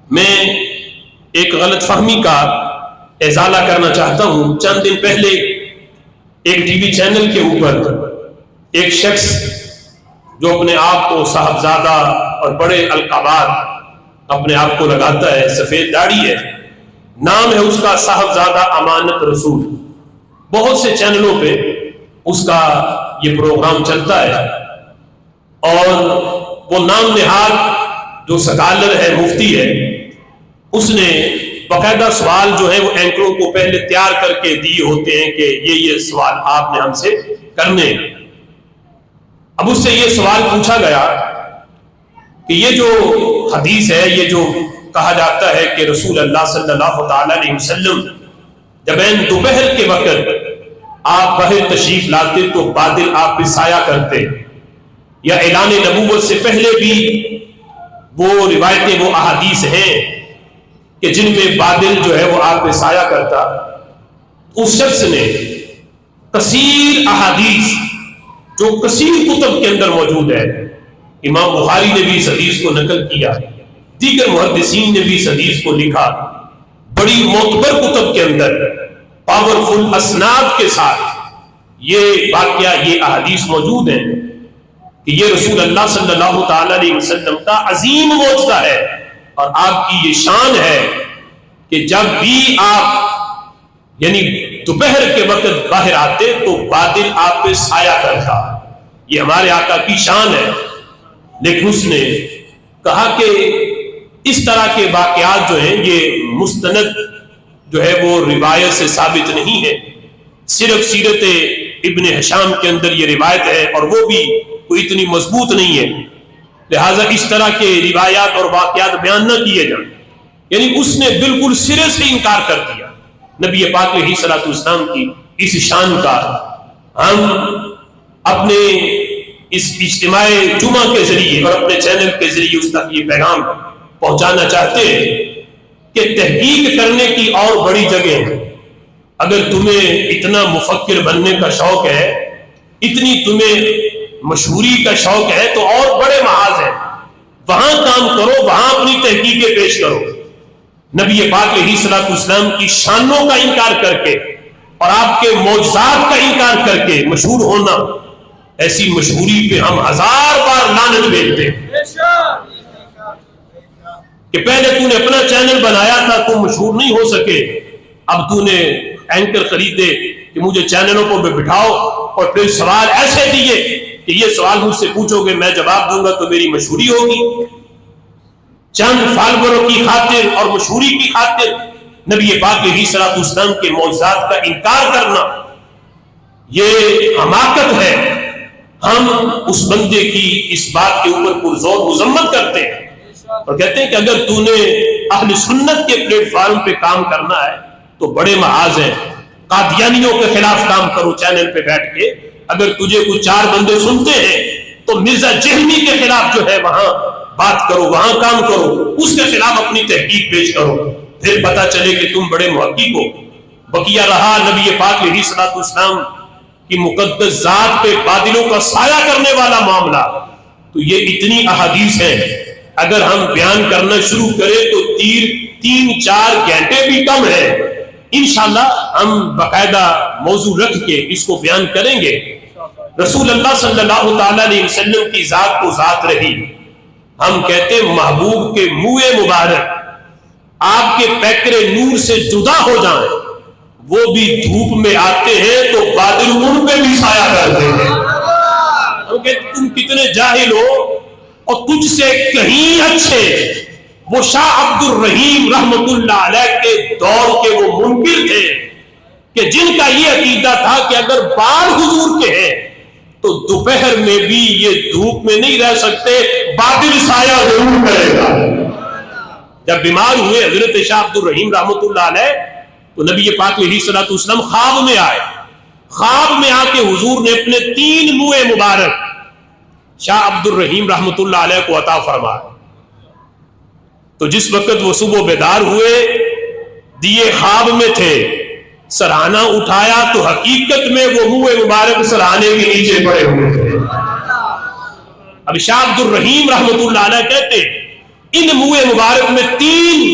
میں ایک غلط فہمی کا ازالہ کرنا چاہتا ہوں۔ چند دن پہلے ایک ٹی وی چینل کے اوپر ایک شخص جو اپنے آپ کو صاحبزادہ اور بڑے القابات اپنے آپ کو لگاتا ہے، سفید داڑھی ہے، نام ہے اس کا صاحبزادہ امانت رسول، بہت سے چینلوں پہ اس کا یہ پروگرام چلتا ہے، اور وہ نام نہاد جو سکالر ہے، مفتی ہے، اس نے باقاعدہ سوال جو ہے وہ اینکروں کو پہلے تیار کر کے دیے ہوتے ہیں کہ یہ سوال آپ نے ہم سے کرنے ہیں۔ اب اس سے یہ سوال پوچھا گیا کہ یہ جو حدیث ہے، یہ جو کہا جاتا ہے کہ رسول اللہ صلی اللہ تعالی علیہ وسلم جب دوپہر کے وقت آپ باہر تشریف لاتے تو بادل آپ پہ سایہ کرتے، یا اعلان نبوت سے پہلے بھی وہ روایتیں، وہ احادیث ہیں کہ جن میں بادل جو ہے وہ آپ پہ سایہ کرتا۔ اس شخص نے کثیر احادیث جو کثیر کتب کے اندر موجود ہے، امام بخاری نے بھی اس حدیث کو نقل کیا، دیگر محدثین نے بھی اس حدیث کو لکھا، بڑی معتبر کتب کے اندر پاورفل اسناد کے ساتھ یہ واقعہ، یہ احادیث موجود ہیں کہ یہ رسول اللہ صلی اللہ تعالی علیہ وسلم کا عظیم معجزہ ہے، اور آپ کی یہ شان ہے کہ جب بھی آپ یعنی دوپہر کے وقت باہر آتے تو بادل آپ پہ سایہ کرتا۔ یہ ہمارے آقا کی شان ہے۔ لیکن اس نے کہا کہ اس طرح کے واقعات جو ہیں یہ مستند جو ہے وہ روایت سے ثابت نہیں ہے، صرف سیرت ابن ہشام کے اندر یہ روایت ہے، اور وہ بھی کوئی اتنی مضبوط نہیں ہے، لہٰذا اس طرح کے روایات اور واقعات بیان نہ کیے جائیں۔ یعنی اس نے بالکل سرے سے انکار کر دیا نبی پاک علیہ الصلوۃ والسلام کی اس شان کا۔ ہم اپنے اس اجتماع جمعہ کے ذریعے اور اپنے چینل کے ذریعے اس تک یہ پیغام پہنچانا چاہتے ہیں کہ تحقیق کرنے کی اور بڑی جگہ ہے۔ اگر تمہیں اتنا مفکر بننے کا شوق ہے، اتنی تمہیں مشہوری کا شوق ہے، تو اور بڑے محاذ ہیں، وہاں کام کرو، وہاں اپنی تحقیقیں پیش کرو۔ نبی پاک علیہ الصلوۃ والسلام کی شانوں کا انکار کر کے اور آپ کے معجزات کا انکار کر کے مشہور ہونا، ایسی مشہوری پہ ہم ہزار بار لعنت بھیجتے ہیں کہ پہلے تو نے اپنا چینل بنایا تھا، تو مشہور نہیں ہو سکے، اب تو نے اینکر خریدے کہ مجھے چینلوں پر بٹھاؤ، اور پھر سوال ایسے دیے کہ یہ سوال مجھ سے پوچھو گے، میں جواب دوں گا تو میری مشہوری ہوگی۔ چند فالووروں کی خاطر اور مشہوری کی خاطر نبی پاک علیہ الصلوۃ والسلام کے معجزات کا انکار کرنا، یہ حماقت ہے۔ ہم اس بندے کی اس بات کے اوپر پرزور مذمت کرتے ہیں اور کہتے ہیں کہ اگر تو نے اہل سنت کے پلیٹ فارم پہ کام کرنا ہے تو بڑے محاذ ہیں، قادیانیوں کے خلاف کام کرو چینل پہ بیٹھ کے، اگر تجھے کچھ چار بندے سنتے ہیں تو مرزا جہمی کے خلاف جو ہے وہاں بات کرو، وہاں کام کرو، اس کے خلاف اپنی تحقیق پیش کرو، پھر پتا چلے کہ تم بڑے محقق ہو۔ بقیہ رہا نبی پاک علیہ الصلوۃ والسلام کی مقدس ذات پہ بادلوں کا سایہ کرنے والا معاملہ، تو یہ اتنی احادیث ہیں، اگر ہم بیان کرنا شروع کریں تو 3-4 گھنٹے بھی کم ہے۔ انشاءاللہ ہم باقاعدہ موضوع رکھ کے اس کو بیان کریں گے۔ رسول اللہ صلی اللہ تعالی علیہ وسلم کی ذات کو ذات رہی، ہم کہتے ہیں محبوب کے منہ مبارک آپ کے پیکرے نور سے جدا ہو جائیں، وہ بھی دھوپ میں آتے ہیں تو بادل ان پہ بھی سایہ کرتے ہیں۔ ہم کہتے ہیں تم کتنے جاہل ہو، اور تجھ سے کہیں اچھے وہ شاہ عبد الرحیم رحمت اللہ علیہ کے دور کے وہ منکر تھے کہ جن کا یہ عقیدہ تھا کہ اگر بال حضور کے ہیں تو دوپہر میں بھی یہ دھوپ میں نہیں رہ سکتے، بادل سایہ ضرور کرے گا۔ جب بیمار ہوئے حضرت شاہ عبد الرحیم رحمت اللہ علیہ تو نبی پاک علیہ الصلوۃ والسلام خواب میں آئے، خواب میں آ کے حضور نے اپنے 3 منہ مبارک شاہ عبد الرحیم رحمت اللہ علیہ کو عطا فرمایا۔ تو جس وقت وہ صبح بیدار ہوئے، دیے خواب میں تھے، سرہانہ اٹھایا تو حقیقت میں وہ منہ مبارک سرہانے کے نیچے پڑے ہوئے تھے۔ اب شاہ عبد الرحیم رحمت اللہ علیہ کہتے ان منہ مبارک میں 3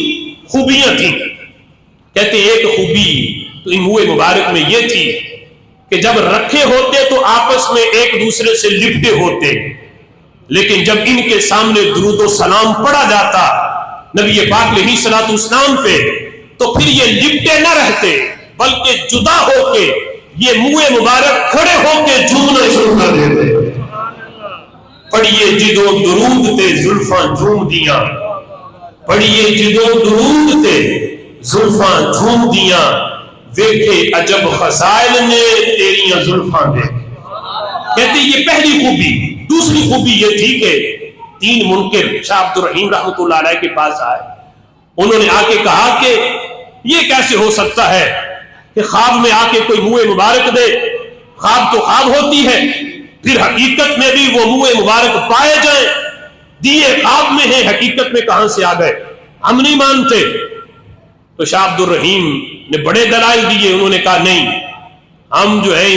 خوبیاں تھیں. کہتے ایک خوبی تو ان منہ مبارک میں یہ تھی کہ جب رکھے ہوتے تو آپس میں ایک دوسرے سے لپٹے ہوتے، لیکن جب ان کے سامنے درود و سلام پڑھا جاتا نبی پاک علیہ الصلوۃ والسلام پہ، تو پھر یہ لپٹے نہ رہتے بلکہ جدا ہو کے یہ منہ مبارک کھڑے ہو کے جھومنا شروع کر دیتے. پڑھیے جدو درود تے زلفاں جھوم دیاں، پڑھیے جدو درود تے زلفاں جھوم دیاں، ویکھے عجب خزائل نے تیریاں زلفاں دے. کہتے یہ پہلی خوبی. دوسری خوبی یہ تھی کہ 3 منکر شاہ عبد الرحیم رحمۃ اللہ علیہ کے پاس آئے. انہوں نے آ کے کہا کہ یہ کیسے ہو سکتا ہے کہ خواب میں آ کے کوئی منہ مبارک دے؟ خواب تو خواب ہوتی ہے، پھر حقیقت میں بھی وہ منہ مبارک پائے جائیں. دیے خواب میں ہیں، حقیقت میں کہاں سے آ گئے؟ ہم نہیں مانتے. تو شاہ عبد الرحیم نے بڑے دلائل دیے. انہوں نے کہا نہیں، ہم جو ہے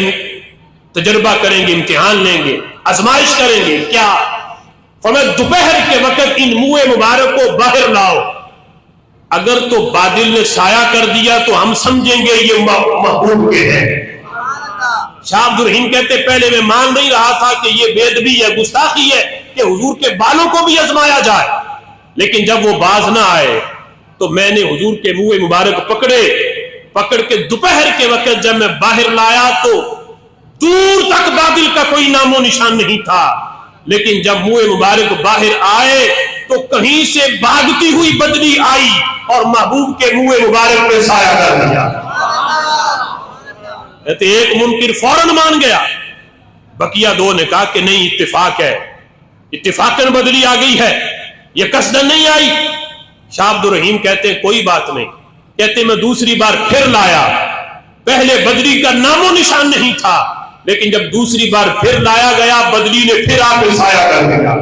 تجربہ کریں گے، امتحان لیں گے، آزمائش کریں گے. کیا؟ فرمایا دوپہر کے وقت ان منہ مبارک کو باہر لاؤ، اگر تو بادل نے سایہ کر دیا تو ہم سمجھیں گے یہ محبوب کے ہیں. شاہ عبد الرحیم کہتے پہلے میں مان نہیں رہا تھا کہ یہ بے ادبی ہے، گستاخی ہے کہ حضور کے بالوں کو بھی آزمایا جائے، لیکن جب وہ باز نہ آئے تو میں نے حضور کے منہ مبارک پکڑ کے دوپہر کے وقت جب میں باہر لایا تو دور تک بادل کا کوئی نام و نشان نہیں تھا، لیکن جب منہ مبارک باہر آئے تو کہیں سے بھاگتی ہوئی بدلی آئی اور محبوب کے منہ مبارک پہ سایہ کر دیا. کہتے ایک منکر فوراً مان گیا، بقیہ 2 نے کہا کہ نہیں، اتفاق ہے، اتفاقاً بدلی آ گئی ہے، یہ قصدن نہیں آئی. شاہ عبد الرحیم کہتے کوئی بات نہیں. کہتے میں دوسری بار پھر لایا، پہلے بدلی کا نام و نشان نہیں تھا، لیکن جب دوسری بار پھر لایا گیا بدلی نے پھر آ کے سایہ کر دیا.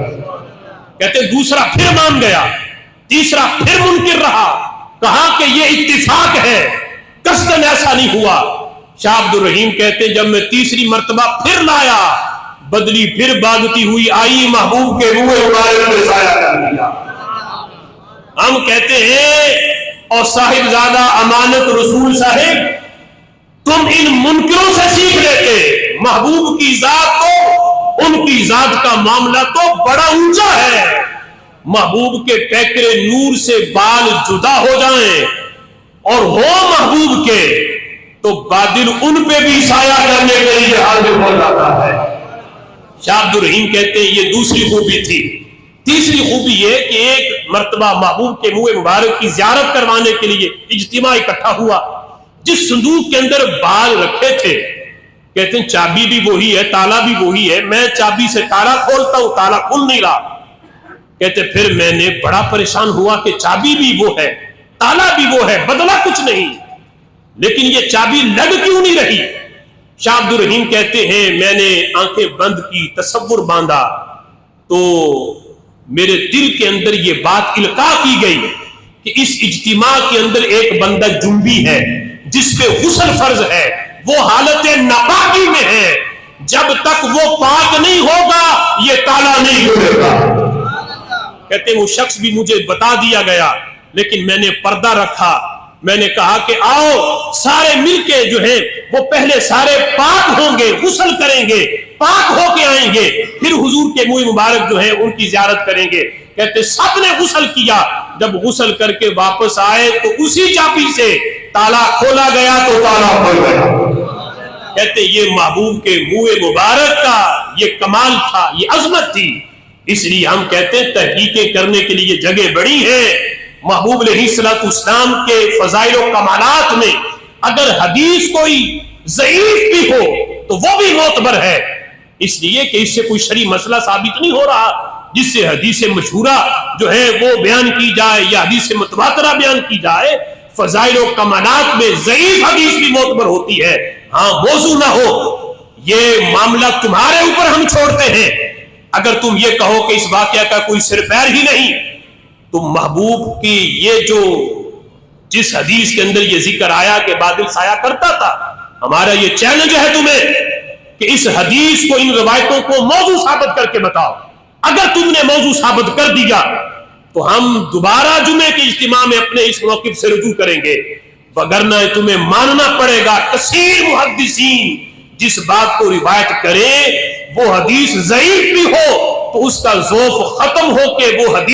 کہتے دوسرا پھر مان گیا، تیسرا پھر منکر رہا، کہا کہ یہ اتفاق ہے، قصدن ایسا نہیں ہوا. شاہ عبد الرحیم کہتے جب میں تیسری مرتبہ پھر لایا بدلی پھر بھاگتی ہوئی آئی، محبوب کے منہ مبارک پہ سایہ کر دیا. ہم کہتے ہیں اور صاحب زادہ امانت رسول صاحب تم ان منکروں سے سیکھ لیتے. محبوب کی ذات تو ان کی ذات کا معاملہ تو بڑا اونچا ہے. محبوب کے پیکرے نور سے بال جدا ہو جائیں اور ہو محبوب کے تو بادل ان پہ بھی سایہ کرنے کے لیے حاضر ہو جاتا ہے. شاہ عبد الرحیم کہتے ہیں یہ دوسری خوبی تھی. تیسری خوبی یہ کہ ایک مرتبہ محبوب کے منہ مبارک کی زیارت کروانے کے لیے اجتماع اکٹھا ہوا. جس صندوق کے اندر بال رکھے تھے کہتے ہیں چابی بھی وہی ہے، تالا بھی وہی ہے، میں چابی سے تالا کھولتا ہوں، تالا کھل نہیں رہا. کہتے پھر میں نے بڑا پریشان ہوا کہ چابی بھی وہ ہے، تالا بھی وہ ہے، بدلا کچھ نہیں، لیکن یہ چابی لگ کیوں نہیں رہی؟ شاہ عبد الرحیم کہتے ہیں میں نے آنکھیں بند کی، تصور باندھا تو میرے دل کے اندر یہ بات القاء کی گئی کہ اس اجتماع کے اندر ایک بندہ جنبی ہے جس پہ غسل فرض ہے، وہ حالت ناپاکی میں ہے، جب تک وہ پاک نہیں ہوگا یہ تالا نہیں کھلے گا. کہتے ہیں وہ شخص بھی مجھے بتا دیا گیا، لیکن میں نے پردہ رکھا. میں نے کہا کہ آؤ سارے مل کے جو ہے وہ پہلے سارے پاک ہوں گے، غسل کریں گے، پاک ہو کے آئیں گے، پھر حضور کے منہ مبارک جو ہے ان کی زیارت کریں گے. کہتے سب نے غسل کیا، جب غسل کر کے واپس آئے تو اسی چابی سے تالا کھولا گیا تو تالا کھل گیا. کہتے یہ محبوب کے منہ مبارک کا یہ کمال تھا، یہ عظمت تھی. اس لیے ہم کہتے ہیں تحقیقیں کرنے کے لیے جگہ بڑی ہے. محبوب علیہ الصلوۃ والسلام کے فضائل و کمالات میں اگر حدیث کوئی ضعیف بھی ہو تو وہ بھی معتبر ہے، اس لیے کہ اس سے کوئی شرعی مسئلہ ثابت نہیں ہو رہا جس سے حدیث مشہورہ جو ہے وہ بیان کی جائے یا حدیث متواترہ بیان کی جائے. فضائل و کمالات میں ضعیف حدیث بھی معتبر ہوتی ہے. ہاں موضوع نہ ہو، یہ معاملہ تمہارے اوپر ہم چھوڑتے ہیں. اگر تم یہ کہو کہ اس واقعہ کا کوئی سر پیر ہی نہیں، تو محبوب کی یہ جو جس حدیث کے اندر یہ ذکر آیا کہ بادل سایہ کرتا تھا، ہمارا یہ چیلنج ہے تمہیں کہ اس حدیث کو، ان روایتوں کو موضوع ثابت کر کے بتاؤ. اگر تم نے موضوع ثابت کر دیا تو ہم دوبارہ جمعے کے اجتماع میں اپنے اس موقف سے رجوع کریں گے، وگرنہ تمہیں ماننا پڑے گا کثیر محدثین جس بات کو روایت کریں وہ حدیث ضعیف بھی ہو تو اس کا ذوف ختم ہو کے وہ حدیث